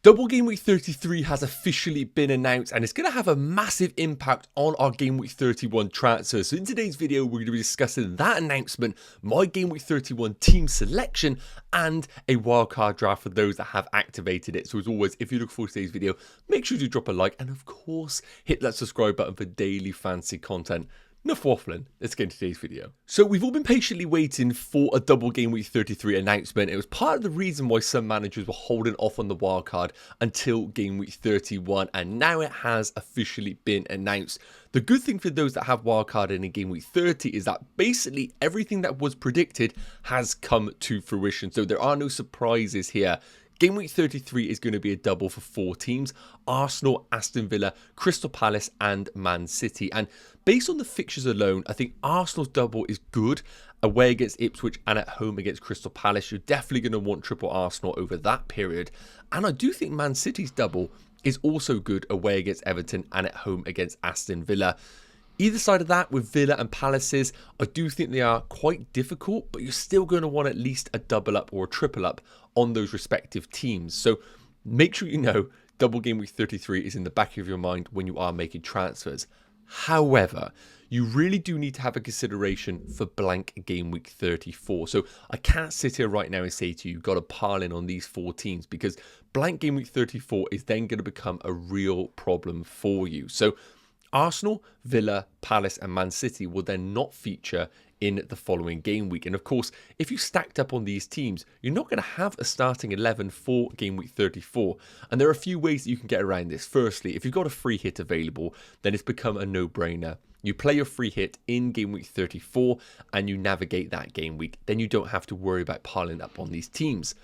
Double Game Week 33 has officially been announced and it's going to have a massive impact on our Game Week 31 transfers. So in today's video, we're going to be discussing that announcement, my Game Week 31 team selection, and a wildcard draft for those that have activated it. So as always, if you look forward to today's video, make sure you drop a like and of course, hit that subscribe button for daily fantasy content. Enough waffling, let's get into today's video. So we've all been patiently waiting for a double Game Week 33 announcement. It was part of the reason why some managers were holding off on the wildcard until Game Week 31, and now it has officially been announced. The good thing for those that have wildcard in Game Week 30 is that basically everything that was predicted has come to fruition. So there are no surprises here. Game Week 33 is going to be a double for 4 teams: Arsenal, Aston Villa, Crystal Palace and Man City. And based on the fixtures alone, I think Arsenal's double is good away against Ipswich and at home against Crystal Palace. You're definitely going to want triple Arsenal over that period. And I do think Man City's double is also good away against Everton and at home against Aston Villa. Either side of that, with Villa and Palaces, I do think they are quite difficult, but you're still going to want at least a double up or a triple up on those respective teams. So make sure you know double Game Week 33 is in the back of your mind when you are making transfers. However, you really do need to have a consideration for blank Game Week 34. So I can't sit here right now and say to you, you've got to pile in on these 4 teams, because blank Game Week 34 is then going to become a real problem for you. So Arsenal, Villa, Palace and Man City will then not feature in the following game week. And of course, if you stacked up on these teams, you're not going to have a starting 11 for Game Week 34. And there are a few ways that you can get around this. Firstly, if you've got a free hit available, then it's become a no-brainer. You play your free hit in Game Week 34 and you navigate that game week. Then you don't have to worry about piling up on these teams.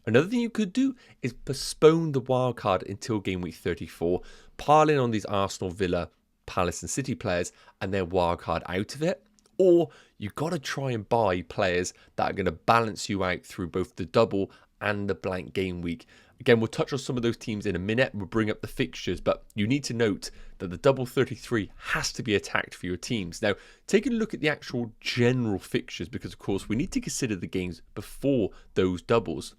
Another thing you could do is postpone the wildcard until Game Week 34, pile in on these Arsenal, Villa, Palace and City players and then wildcard out of it. Or you've got to try and buy players that are going to balance you out through both the double and the blank game week. Again, we'll touch on some of those teams in a minute. We'll bring up the fixtures, but you need to note that the double 33 has to be attacked for your teams. Now, taking a look at the actual general fixtures, because of course we need to consider the games before those doubles.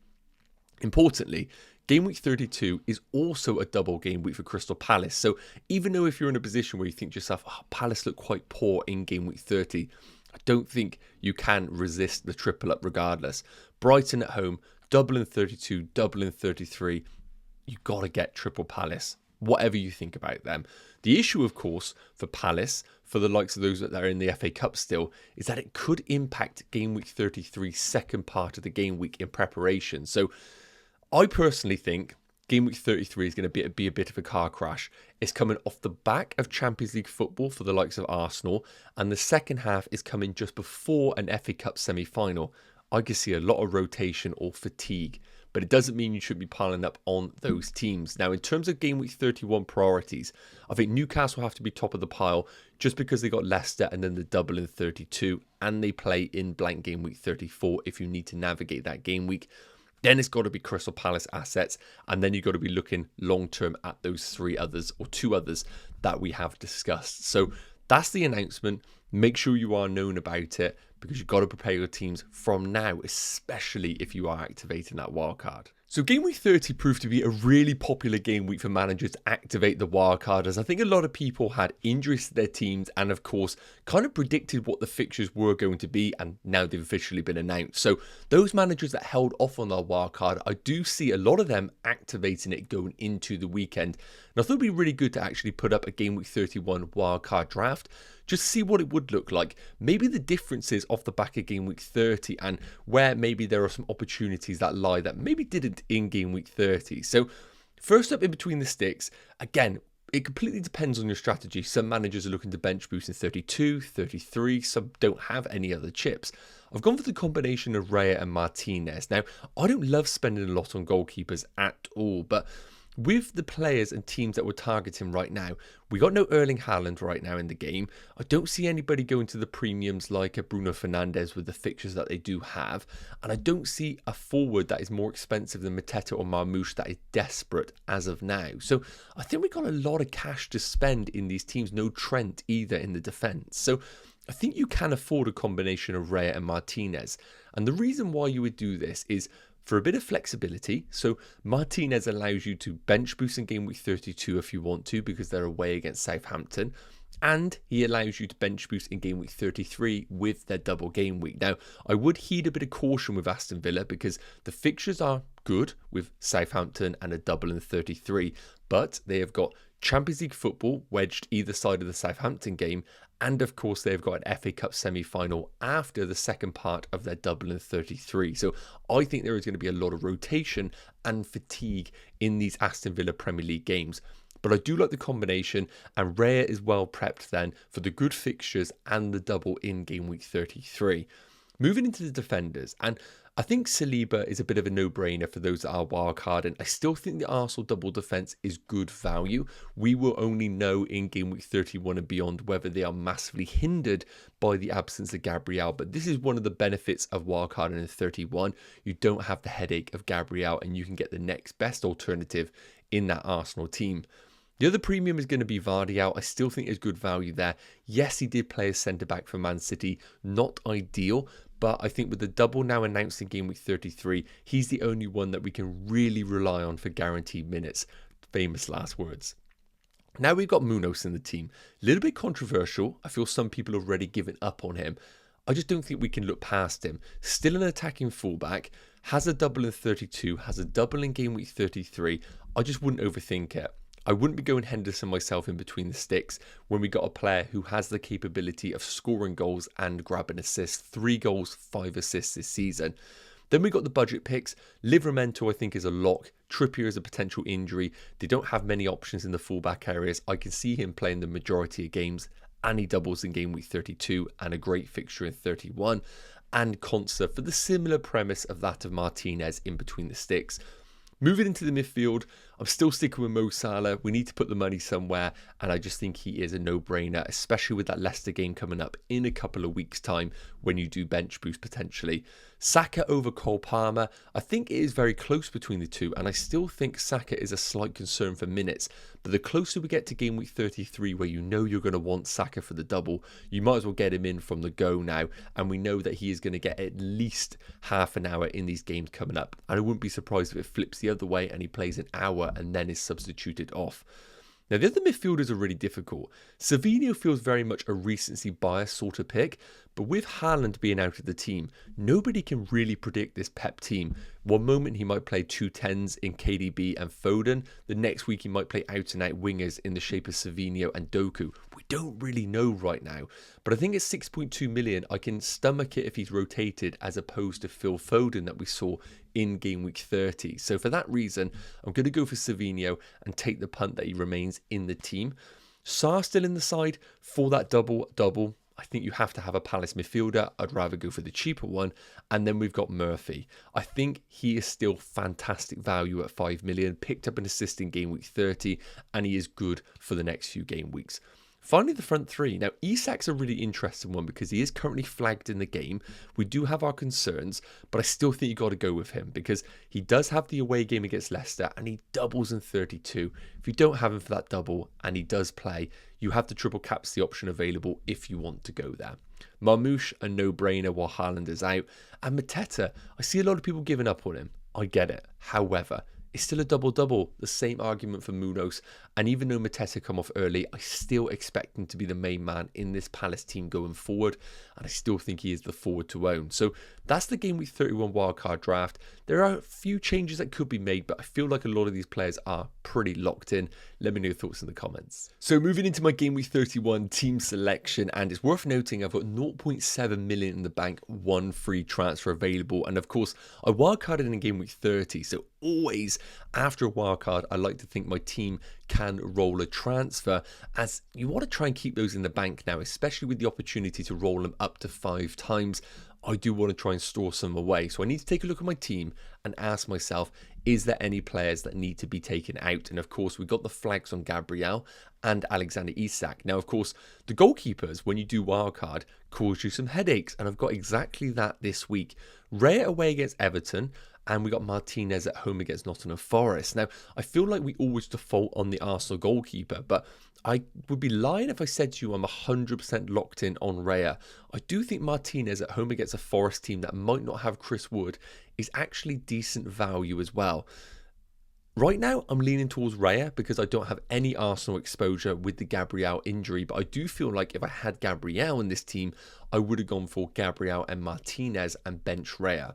Importantly, Game Week 32 is also a double game week for Crystal Palace. So even though if you're in a position where you think to yourself, oh, Palace look quite poor in Game Week 30, I don't think you can resist the triple up regardless. Brighton at home, double in 32, double in 33. You've got to get triple Palace, whatever you think about them. The issue, of course, for Palace, for the likes of those that are in the FA Cup still, is that it could impact Game Week 33's second part of the game week in preparation. So I personally think Game Week 33 is going to be a bit of a car crash. It's coming off the back of Champions League football for the likes of Arsenal, and the second half is coming just before an FA Cup semi-final. I can see a lot of rotation or fatigue, but it doesn't mean you should be piling up on those teams. Now, in terms of Game Week 31 priorities, I think Newcastle have to be top of the pile just because they got Leicester and then the double in 32, and they play in blank Game Week 34 if you need to navigate that game week. Then it's got to be Crystal Palace assets, and then you've got to be looking long-term at those 3 others or 2 others that we have discussed. So that's the announcement. Make sure you are known about it, because you've got to prepare your teams from now, especially if you are activating that wildcard. So Game Week 30 proved to be a really popular game week for managers to activate the wildcard, as I think a lot of people had injuries to their teams and of course kind of predicted what the fixtures were going to be, and now they've officially been announced. So those managers that held off on their wildcard, I do see a lot of them activating it going into the weekend. And I thought it'd be really good to actually put up a Game Week 31 wildcard draft, just see what it would look like. Maybe the differences off the back of Game Week 30 and where maybe there are some opportunities that lie that maybe didn't in Game Week 30. So first up in between the sticks, again, it completely depends on your strategy. Some managers are looking to bench boost in 32, 33, some don't have any other chips. I've gone for the combination of Raya and Martinez. Now, I don't love spending a lot on goalkeepers at all, but with the players and teams that we're targeting right now, we got no Erling Haaland right now in the game. I don't see anybody going to the premiums like a Bruno Fernandes with the fixtures that they do have. And I don't see a forward that is more expensive than Mateta or Marmoush that is desperate as of now. So I think we got a lot of cash to spend in these teams. No Trent either in the defence. So I think you can afford a combination of Raya and Martinez. And the reason why you would do this is, for a bit of flexibility. So Martinez allows you to bench boost in game week 32 if you want to, because they're away against Southampton. And he allows you to bench boost in game week 33 with their double game week. Now, I would heed a bit of caution with Aston Villa because the fixtures are good with Southampton and a double in 33, but they have got Champions League football wedged either side of the Southampton game, and of course they've got an FA Cup semi-final after the second part of their double in 33. So I think there is going to be a lot of rotation and fatigue in these Aston Villa Premier League games. But I do like the combination, and Raya is well prepped then for the good fixtures and the double in game week 33. Moving into the defenders, and I think Saliba is a bit of a no-brainer for those that are wildcard, and I still think the Arsenal double defence is good value. We will only know in game week 31 and beyond whether they are massively hindered by the absence of Gabriel, but this is one of the benefits of wildcard in 31. You don't have the headache of Gabriel, and you can get the next best alternative in that Arsenal team. The other premium is going to be Vardy out. I still think there's good value there. Yes, he did play as centre-back for Man City. Not ideal, but I think with the double now announced in game week 33, he's the only one that we can really rely on for guaranteed minutes. Famous last words. Now we've got Munoz in the team. A little bit controversial. I feel some people have already given up on him. I just don't think we can look past him. Still an attacking fullback. Has a double in 32. Has a double in game week 33. I just wouldn't overthink it. I wouldn't be going Henderson myself in between the sticks when we got a player who has the capability of scoring goals and grabbing assists. 3 goals, 5 assists this season. Then we got the budget picks. Livramento, I think, is a lock. Trippier is a potential injury. They don't have many options in the fullback areas. I can see him playing the majority of games, and he doubles in game week 32 and a great fixture in 31. And Konsa for the similar premise of that of Martinez in between the sticks. Moving into the midfield, I'm still sticking with Mo Salah. We need to put the money somewhere, and I just think he is a no-brainer, especially with that Leicester game coming up in a couple of weeks' time when you do bench boost potentially. Saka over Cole Palmer, I think it is very close between the two, and I still think Saka is a slight concern for minutes. But the closer we get to game week 33, where you know you're going to want Saka for the double, you might as well get him in from the go now, and we know that he is going to get at least half an hour in these games coming up. And I wouldn't be surprised if it flips the other way and he plays an hour and then is substituted off. Now, the other midfielders are really difficult. Savinho feels very much a recency bias sort of pick, but with Haaland being out of the team, nobody can really predict this Pep team. One moment he might play 2 10s in KDB and Foden, the next week he might play out-and-out wingers in the shape of Savinho and Doku. We don't really know right now, but I think at 6.2 million, I can stomach it if he's rotated as opposed to Phil Foden that we saw in game week 30. So for that reason, I'm going to go for Savinho and take the punt that he remains in the team. Sarr still in the side for that double. I think you have to have a Palace midfielder. I'd rather go for the cheaper one. And then we've got Murphy. I think he is still fantastic value at 5 million. Picked up an assist in game week 30, and he is good for the next few game weeks. Finally, the front three. Now, Isak's a really interesting one because he is currently flagged in the game. We do have our concerns, but I still think you've got to go with him because he does have the away game against Leicester and he doubles in 32. If you don't have him for that double and he does play, you have the triple captaincy option available if you want to go there. Marmoush, a no-brainer while Haaland is out. And Mateta, I see a lot of people giving up on him. I get it. However, it's still a double-double, the same argument for Munoz. And even though Mateta come off early, I still expect him to be the main man in this Palace team going forward. And I still think he is the forward to own. So that's the game week 31 wildcard draft. There are a few changes that could be made, but I feel like a lot of these players are pretty locked in. Let me know your thoughts in the comments. So moving into my game week 31 team selection, and it's worth noting I've got 0.7 million in the bank, 1 free transfer available. And of course, I wildcarded in game week 30. So always after a wildcard, I like to think my team can roll a transfer, as you want to try and keep those in the bank now, especially with the opportunity to roll them up to 5 times. I do want to try and store some away. So I need to take a look at my team and ask myself, is there any players that need to be taken out? And of course, we got the flags on Gabriel and Alexander Isak. Now, of course, the goalkeepers, when you do wildcard, cause you some headaches. And I've got exactly that this week. Raya away against Everton. and we got Martinez at home against Nottingham Forest. Now, I feel like we always default on the Arsenal goalkeeper, but I would be lying if I said to you I'm 100% locked in on Raya. I do think Martinez at home against a Forest team that might not have Chris Wood is actually decent value as well. Right now, I'm leaning towards Raya because I don't have any Arsenal exposure with the Gabriel injury, but I do feel like if I had Gabriel in this team, I would have gone for Gabriel and Martinez and bench Raya.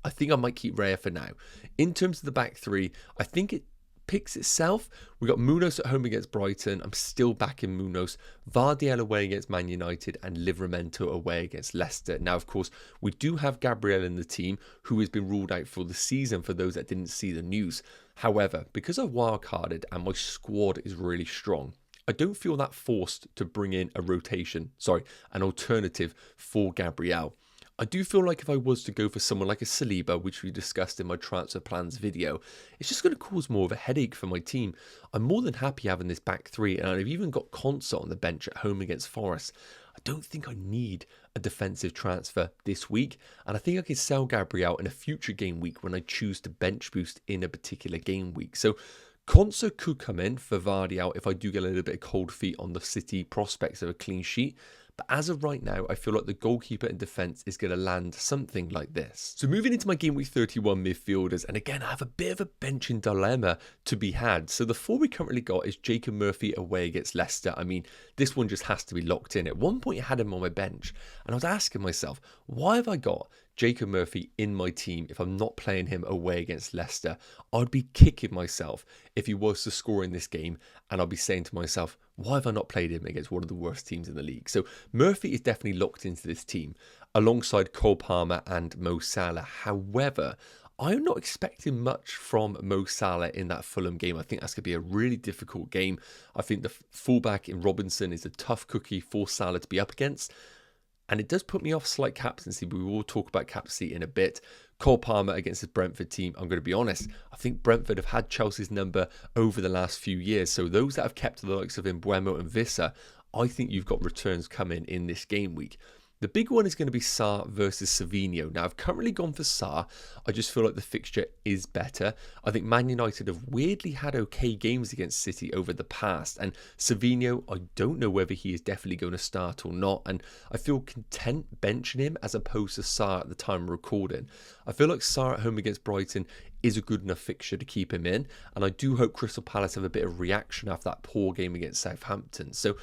I think I might keep Raya for now. In terms of the back three, I think it picks itself. We got Munoz at home against Brighton. I'm still back in Munoz. Vardiel away against Man United and Livramento away against Leicester. Now, of course, we do have Gabriel in the team who has been ruled out for the season for those that didn't see the news. However, because I've wildcarded and my squad is really strong, I don't feel that forced to bring in an alternative for Gabriel. I do feel like if I was to go for someone like a Saliba, which we discussed in my transfer plans video, it's just going to cause more of a headache for my team. I'm more than happy having this back three, and I've even got Concert on the bench at home against Forest. I don't think I need a defensive transfer this week, and I think I can sell Gabriel in a future game week when I choose to bench boost in a particular game week. So Concert could come in for Vardy out if I do get a little bit of cold feet on the City prospects of a clean sheet. But as of right now, I feel like the goalkeeper in defence is going to land something like this. So moving into my Game Week 31 midfielders, and again, I have a bit of a benching dilemma to be had. So the four we currently got is Jacob Murphy away against Leicester. I mean, this one just has to be locked in. At one point, I had him on my bench, and I was asking myself, why have I got Jacob Murphy in my team if I'm not playing him away against Leicester? I'd be kicking myself if he was to score in this game, and I'd be saying to myself, why have I not played him against one of the worst teams in the league? So Murphy is definitely locked into this team alongside Cole Palmer and Mo Salah. However, I'm not expecting much from Mo Salah in that Fulham game. I think that's going to be a really difficult game. I think the fullback in Robinson is a tough cookie for Salah to be up against. And it does put me off slight captaincy, but we will talk about captaincy in a bit. Cole Palmer against the Brentford team, I'm going to be honest, I think Brentford have had Chelsea's number over the last few years. So those that have kept the likes of Mbeumo and Wissa, I think you've got returns coming in this game week. The big one is going to be Sarr versus Savinho. Now, I've currently gone for Sarr. I just feel like the fixture is better. I think Man United have weirdly had okay games against City over the past. And Savinho, I don't know whether he is definitely going to start or not. And I feel content benching him as opposed to Sarr at the time of recording. I feel like Sarr at home against Brighton is a good enough fixture to keep him in. And I do hope Crystal Palace have a bit of reaction after that poor game against Southampton. So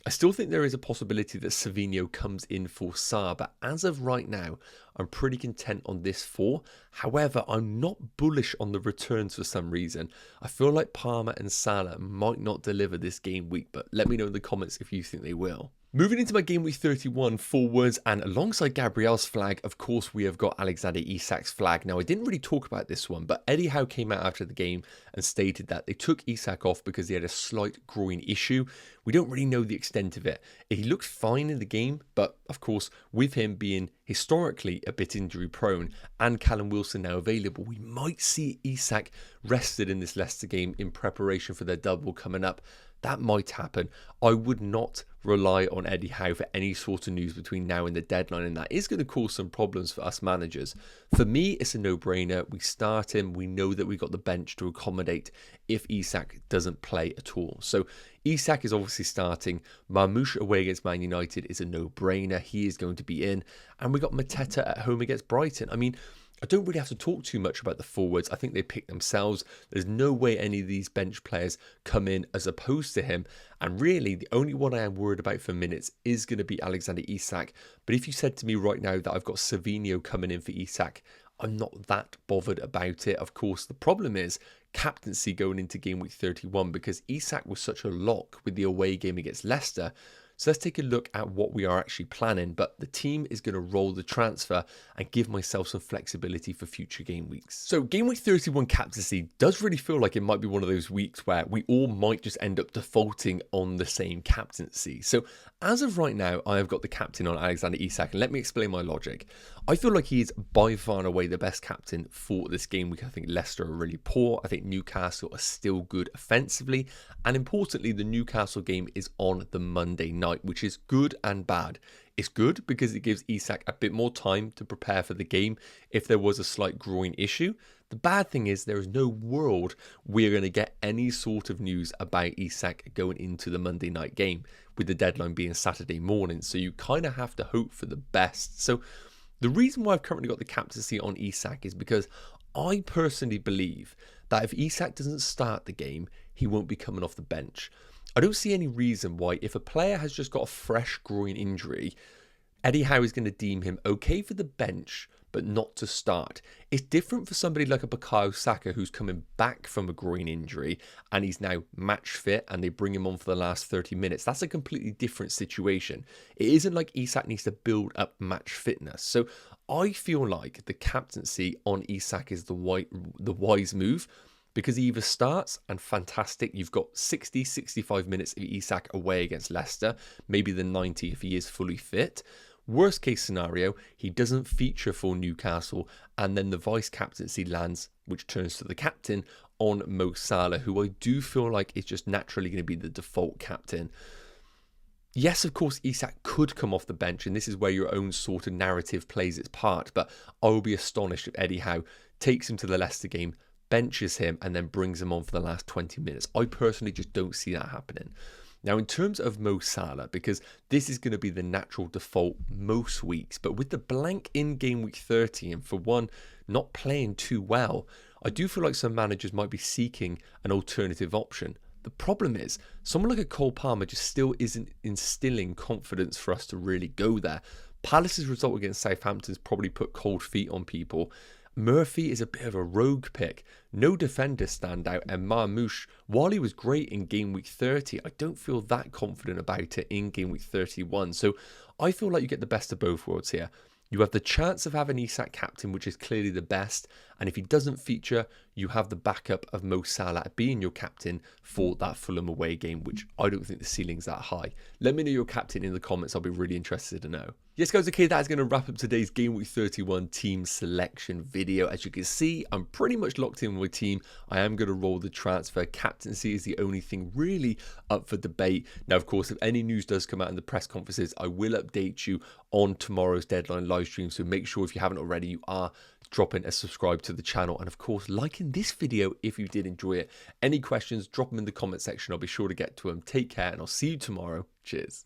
I still think there is a possibility that Savinho comes in for Sarr, but as of right now, I'm pretty content on this four. However, I'm not bullish on the returns for some reason. I feel like Palmer and Salah might not deliver this game week, but let me know in the comments if you think they will. Moving into my Game Week 31 forwards, and alongside Gabriel's flag, of course, we have got Alexander Isak's flag. Now, I didn't really talk about this one, but Eddie Howe came out after the game and stated that they took Isak off because he had a slight groin issue. We don't really know the extent of it. He looked fine in the game, but of course, with him being historically a bit injury prone and Callum Wilson now available, we might see Isak rested in this Leicester game in preparation for their double coming up. That might happen. I would not rely on Eddie Howe for any sort of news between now and the deadline, and that is going to cause some problems for us managers. For me, it's a no-brainer. We start him. We know that we've got the bench to accommodate if Isak doesn't play at all. So Isak is obviously starting. Marmoush away against Man United is a no-brainer. He is going to be in. And we got Mateta at home against Brighton. I mean, I don't really have to talk too much about the forwards. I think they pick themselves. There's no way any of these bench players come in as opposed to him. And really, the only one I am worried about for minutes is going to be Alexander Isak. But if you said to me right now that I've got Savinho coming in for Isak, I'm not that bothered about it. Of course, the problem is captaincy going into Game Week 31 because Isak was such a lock with the away game against Leicester. So let's take a look at what we are actually planning. But the team is going to roll the transfer and give myself some flexibility for future game weeks. So Game Week 31 captaincy does really feel like it might be one of those weeks where we all might just end up defaulting on the same captaincy. So as of right now, I have got the captain on Alexander Isak. And let me explain my logic. I feel like he is by far and away the best captain for this game week. I think Leicester are really poor. I think Newcastle are still good offensively. And importantly, the Newcastle game is on the Monday night. night, which is good and bad. It's good because it gives Isak a bit more time to prepare for the game if there was a slight groin issue. The bad thing is there is no world we're going to get any sort of news about Isak going into the Monday night game, with the deadline being Saturday morning. So you kind of have to hope for the best. So the reason why I've currently got the captaincy on Isak is because I personally believe that if Isak doesn't start the game, he won't be coming off the bench. I don't see any reason why, if a player has just got a fresh groin injury, Eddie Howe is going to deem him okay for the bench, but not to start. It's different for somebody like a Bukayo Saka who's coming back from a groin injury and he's now match fit and they bring him on for the last 30 minutes. That's a completely different situation. It isn't like Isak needs to build up match fitness. So I feel like the captaincy on Isak is the wise move, because he either starts and fantastic, you've got 60, 65 minutes of Isak away against Leicester, maybe the 90 if he is fully fit. Worst case scenario, he doesn't feature for Newcastle, and then the vice captaincy lands, which turns to the captain, on Mo Salah, who I do feel like is just naturally going to be the default captain. Yes, of course, Isak could come off the bench, and this is where your own sort of narrative plays its part, but I will be astonished if Eddie Howe takes him to the Leicester game, benches him, and then brings him on for the last 20 minutes. I personally just don't see that happening. Now, in terms of Mo Salah, because this is going to be the natural default most weeks, but with the blank in game week 30 and for one, not playing too well, I do feel like some managers might be seeking an alternative option. The problem is, someone like a Cole Palmer just still isn't instilling confidence for us to really go there. Palace's result against Southampton's probably put cold feet on people. Murphy is a bit of a rogue pick. No defenders stand out, and Marmoush, while he was great in game week 30, I don't feel that confident about it in game week 31. So I feel like you get the best of both worlds here. You have the chance of having Isak captain, which is clearly the best, and if he doesn't feature, you have the backup of Mo Salah being your captain for that Fulham away game, which I don't think the ceiling's that high. Let me know your captain in the comments. I'll be really interested to know. Yes, guys, okay, that is going to wrap up today's Game Week 31 team selection video. As you can see, I'm pretty much locked in with my team. I am going to roll the transfer. Captaincy is the only thing really up for debate. Now, of course, if any news does come out in the press conferences, I will update you on tomorrow's deadline live stream. So make sure if you haven't already, you are dropping a subscribe to the channel, and of course liking this video if you did enjoy it. Any questions, drop them in the comment section. I'll be sure to get to them. Take care, and I'll see you tomorrow. Cheers.